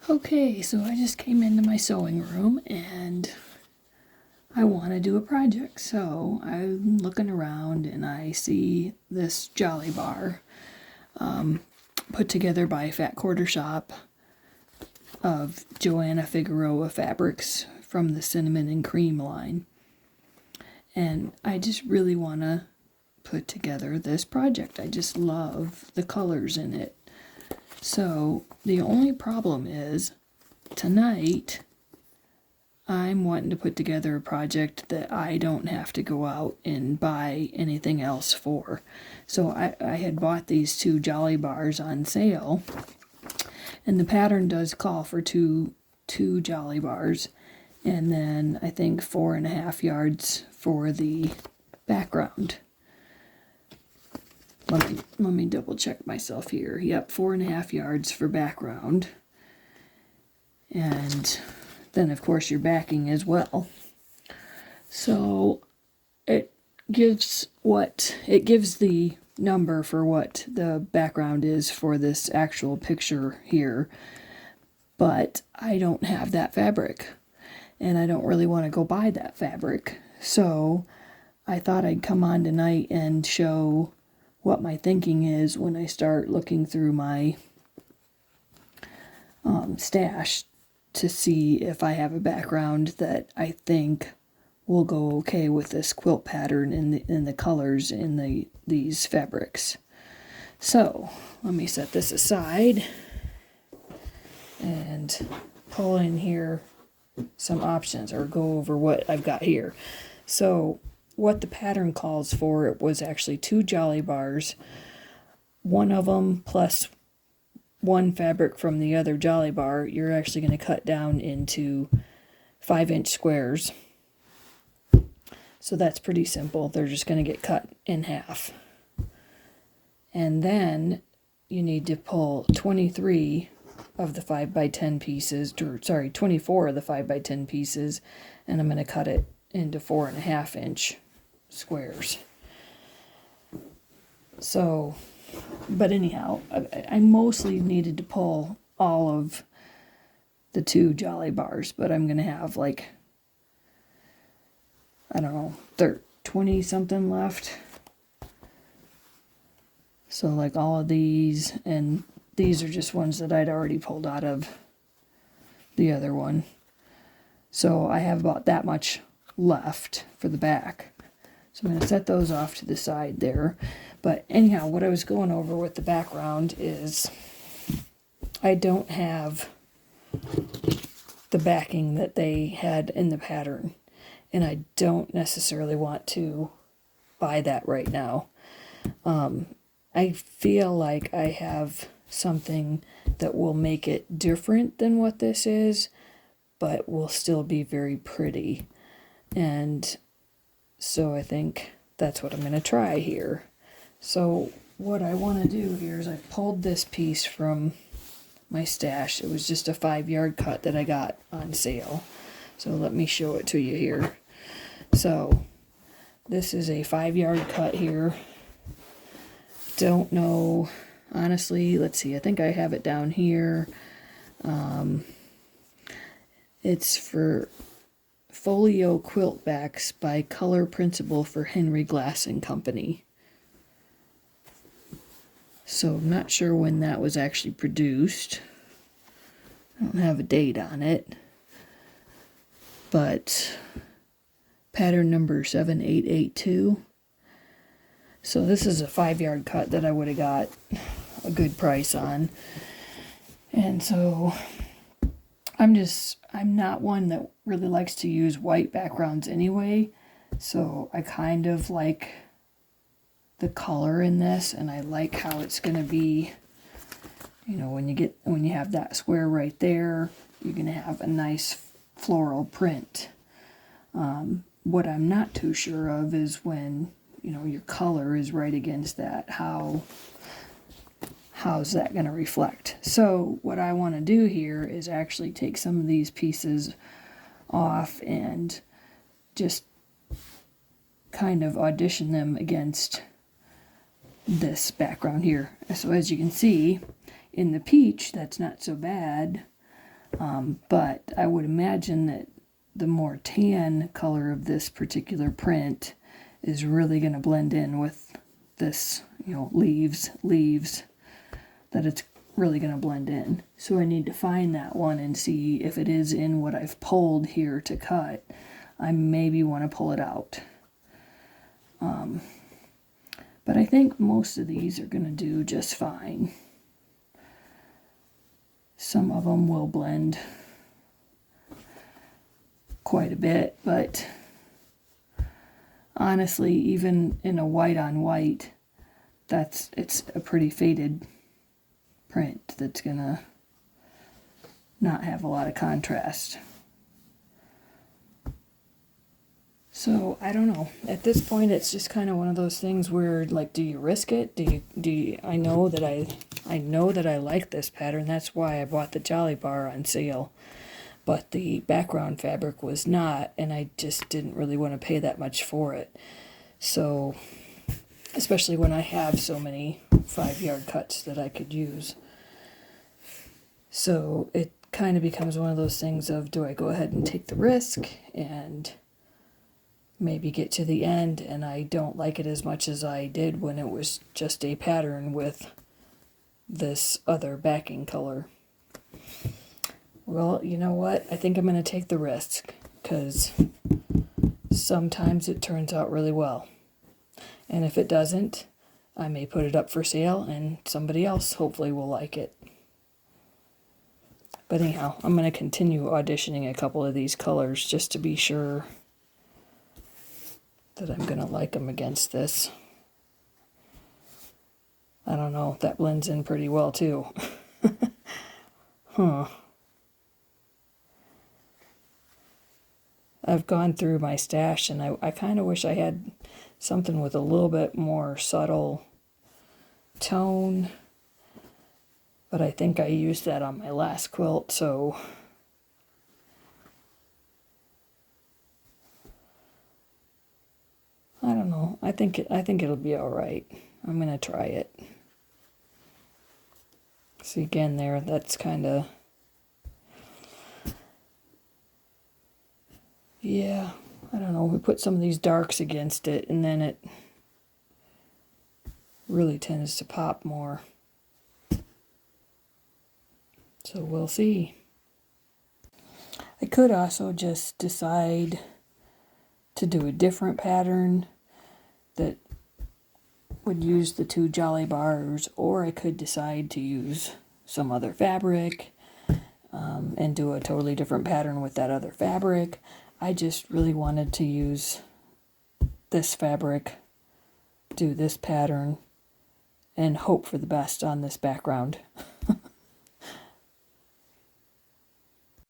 Okay, so I just came into my sewing room and I want to do a project. So I'm looking around and I see this Jolly Bar put together by FatQuartershop of Joanna Figueroa fabrics from the Cinnamon and Cream line. And I just really want to put together this project. I just love the colors in it. So the only problem is tonight I'm wanting to put together a project that I don't have to go out and buy anything else for. So I had bought these two Jolly Bars on sale, and the pattern does call for two Jolly Bars, and then I think 4.5 yards for the background. Let me double check myself here. Yep, 4.5 yards for background. And then of course your backing as well. So it gives the number for what the background is for this actual picture here. But I don't have that fabric, and I don't really want to go buy that fabric. So I thought I'd come on tonight and show what my thinking is when I start looking through my stash to see if I have a background that I think will go okay with this quilt pattern in the colors in these fabrics. So let me set this aside and pull in here some options, or go over what I've got here. So what the pattern calls for, it was actually 2 Jolly Bars, one of them plus one fabric from the other Jolly Bar. You're actually going to cut down into 5-inch squares. So that's pretty simple. They're just going to get cut in half. And then you need to pull 23 of the 5x10 pieces, or sorry, 24 of the 5x10 pieces, and I'm going to cut it into 4.5-inch squares. So, but anyhow, I mostly needed to pull all of the 2 Jolly Bars, but I'm going to have like, I don't know, 20 something left. So like all of these, and these are just ones that I'd already pulled out of the other one. So I have about that much left for the back. So I'm going to set those off to the side there. But anyhow, what I was going over with the background is I don't have the backing that they had in the pattern, and I don't necessarily want to buy that right now. I feel like I have something that will make it different than what this is, but will still be very pretty. And so I think that's what I'm going to try here. So what I want to do here is I pulled this piece from my stash. It was just a 5-yard cut that I got on sale. So let me show it to you here. So this is a 5-yard cut here. Don't know, honestly, let's see, I think I have it down here. It's for Folio Quilt Backs by Color Principle for Henry Glass and Company. So I'm not sure when that was actually produced. I don't have a date on it. But pattern number 7882. So this is a 5-yard cut that I would have got a good price on. And so I'm not one that really likes to use white backgrounds anyway. So I kind of like the color in this, and I like how it's going to be, you know, when you have that square right there, you're going to have a nice floral print. What I'm not too sure of is when, you know, your color is right against that, how's that going to reflect? So what I want to do here is actually take some of these pieces off and just kind of audition them against this background here. So as you can see, in the peach, that's not so bad. But I would imagine that the more tan color of this particular print is really going to blend in with this, leaves, that it's really going to blend in. So I need to find that one and see if it is in what I've pulled here to cut. I maybe want to pull it out. But I think most of these are going to do just fine. Some of them will blend quite a bit, but honestly, even in a white on white, it's a pretty faded print that's gonna not have a lot of contrast. So I don't know. At this point, it's just kind of one of those things where, like, do you risk it? I know that I like this pattern. That's why I bought the Jolly Bar on sale. But the background fabric was not, and I just didn't really want to pay that much for it. So, especially when I have so many 5-yard cuts that I could use. So it kind of becomes one of those things of, do I go ahead and take the risk and maybe get to the end and I don't like it as much as I did when it was just a pattern with this other backing color. Well, you know what? I think I'm going to take the risk, because sometimes it turns out really well. And if it doesn't, I may put it up for sale and somebody else hopefully will like it. But anyhow, I'm going to continue auditioning a couple of these colors just to be sure that I'm going to like them against this. I don't know, that blends in pretty well too. Huh. I've gone through my stash and I kind of wish I had something with a little bit more subtle tone. But I think I used that on my last quilt, so I don't know. I think it'll be all right. I'm going to try it. See, again there, that's kind of, yeah, I don't know. We put some of these darks against it and then it really tends to pop more. So we'll see. I could also just decide to do a different pattern that would use the 2 Jolly Bars, or I could decide to use some other fabric and do a totally different pattern with that other fabric. I just really wanted to use this fabric, do this pattern, and hope for the best on this background.